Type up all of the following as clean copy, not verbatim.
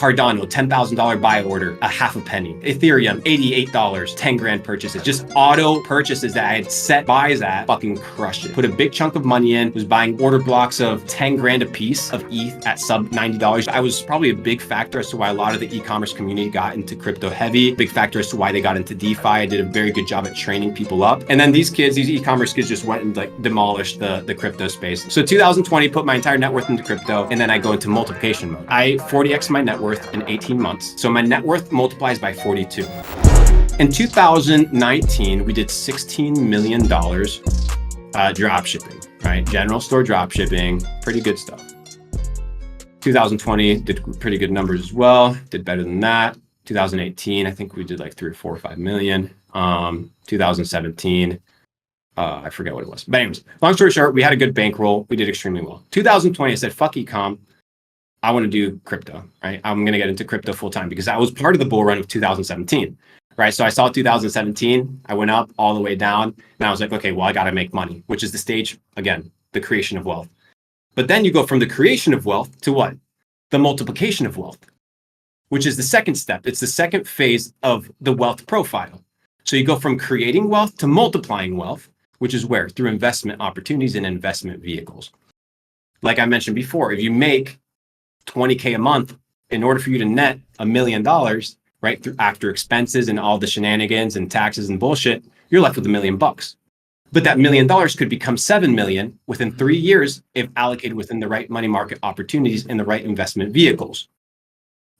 Cardano, $10,000 buy order, a half a penny. Ethereum, $88, 10 grand purchases. Just auto purchases that I had set buys at, fucking crushed it. Put a big chunk of money in, was buying order blocks of 10 grand a piece of ETH at sub $90. I was probably a big factor as to why a lot of the e-commerce community got into crypto heavy. Big factor as to why they got into DeFi. I did a very good job at training people up. And then these e-commerce kids just went and like demolished the crypto space. So 2020, put my entire net worth into crypto, and then I go into multiplication mode. I 40x my net worth in 18 months. So my net worth multiplies by 42. In 2019, we did $16 million drop shipping, right? General store drop shipping, pretty good stuff. 2020 did pretty good numbers as well, did better than that. 2018, I think we did like 3 or 4 or 5 million. 2017, I forget what it was. But anyways, long story short, we had a good bankroll. We did extremely well. 2020, I said, fuck e-com. I want to do crypto, right? I'm going to get into crypto full time because I was part of the bull run of 2017, right? So I saw 2017, I went up all the way down, and I was like, okay, well, I got to make money, which is the stage, again, the creation of wealth. But then you go from the creation of wealth to what? The multiplication of wealth, which is the second step. It's the second phase of the wealth profile. So you go from creating wealth to multiplying wealth, which is where? Through investment opportunities and investment vehicles. Like I mentioned before, if you make 20K a month, in order for you to net $1 million, right, through after expenses and all the shenanigans and taxes and bullshit, you're left with $1 million. But that $1 million could become 7 million within 3 years if allocated within the right money market opportunities and the right investment vehicles.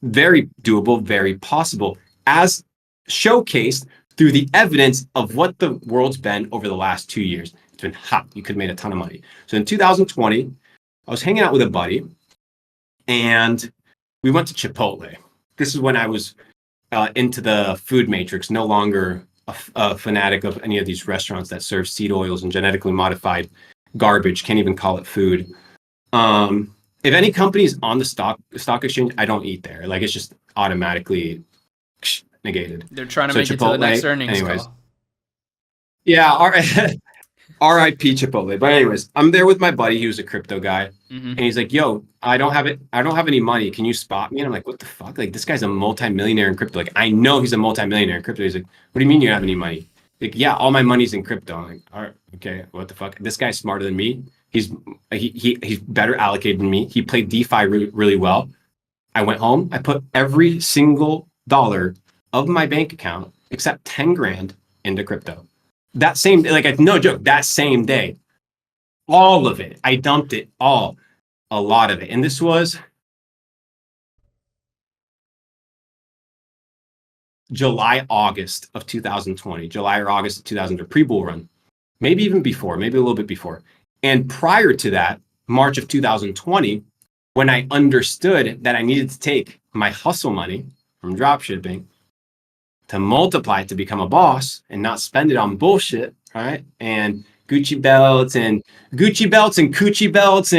Very doable, very possible, as showcased through the evidence of what the world's been over the last 2 years. It's been hot. You could have made a ton of money. So in 2020, I was hanging out with a buddy, and we went to Chipotle. This is when I was into the food matrix, no longer a fanatic of any of these restaurants that serve seed oils and genetically modified garbage. Can't even call it food. If any company is on the stock exchange, I don't eat there. Like, it's just automatically negated. They're trying to make Chipotle, it to the next earnings call. Yeah, RIP Chipotle. But anyways, I'm there with my buddy. He was a crypto guy. And he's like, yo, I don't have any money. Can you spot me? And I'm like, what the fuck? Like, this guy's a multimillionaire in crypto. Like, I know he's a multimillionaire in crypto. He's like, what do you mean you don't have any money? Like, yeah, all my money's in crypto. I'm like, all right, okay, what the fuck? This guy's smarter than me. He's better allocated than me. He played DeFi really well. I went home. I put every single dollar of my bank account except 10 grand into crypto. That same, like, no joke, that same day, all of it, I dumped it all, a lot of it. And this was July, August of 2020, July or August of 2000, pre-bull run, maybe even before, maybe a little bit before. And prior to that, March of 2020, when I understood that I needed to take my hustle money from dropshipping to multiply it to become a boss and not spend it on bullshit, right? And Gucci belts and coochie belts,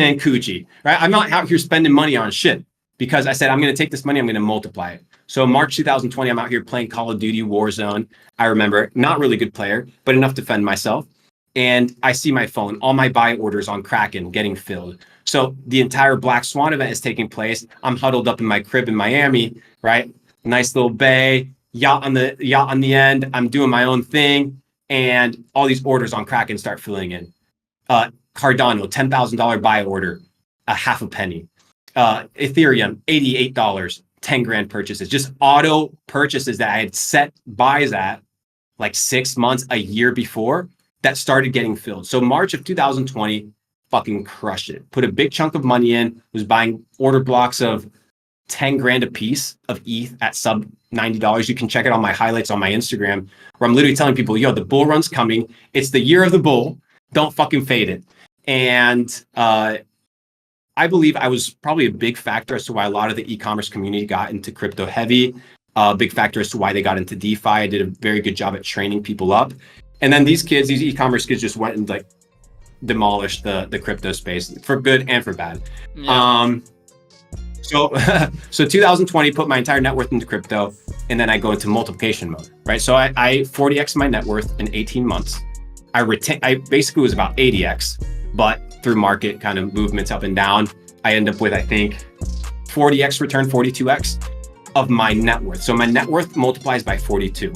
right? I'm not out here spending money on shit because I said, I'm going to take this money, I'm going to multiply it. So March 2020, I'm out here playing Call of Duty Warzone. I remember, not really good player, but enough to defend myself. And I see my phone, all my buy orders on Kraken getting filled. So the entire Black Swan event is taking place. I'm huddled up in my crib in Miami, right? Nice little bay, yacht on the end. I'm doing my own thing. And all these orders on Kraken start filling in. Cardano, $10,000 buy order, a half a penny. Ethereum, $88, 10 grand purchases. Just auto purchases that I had set buys at like 6 months, a year before, that started getting filled. So March of 2020, fucking crushed it. Put a big chunk of money in, was buying order blocks of 10 grand a piece of ETH at sub $90. You can check it on my highlights on my Instagram, where I'm literally telling people, yo, the bull run's coming. It's the year of the bull. Don't fucking fade it. And I believe I was probably a big factor as to why a lot of the e-commerce community got into crypto heavy. Big factor as to why they got into DeFi. I did a very good job at training people up. And then these e-commerce kids just went and like demolished the crypto space for good and for bad. Yeah. So 2020, put my entire net worth into crypto, and then I go into multiplication mode, right? So I 40x my net worth in 18 months. I basically was about 80x, but through market kind of movements up and down, I end up with, I think, 40x return, 42x. of my net worth. So my net worth multiplies by 42.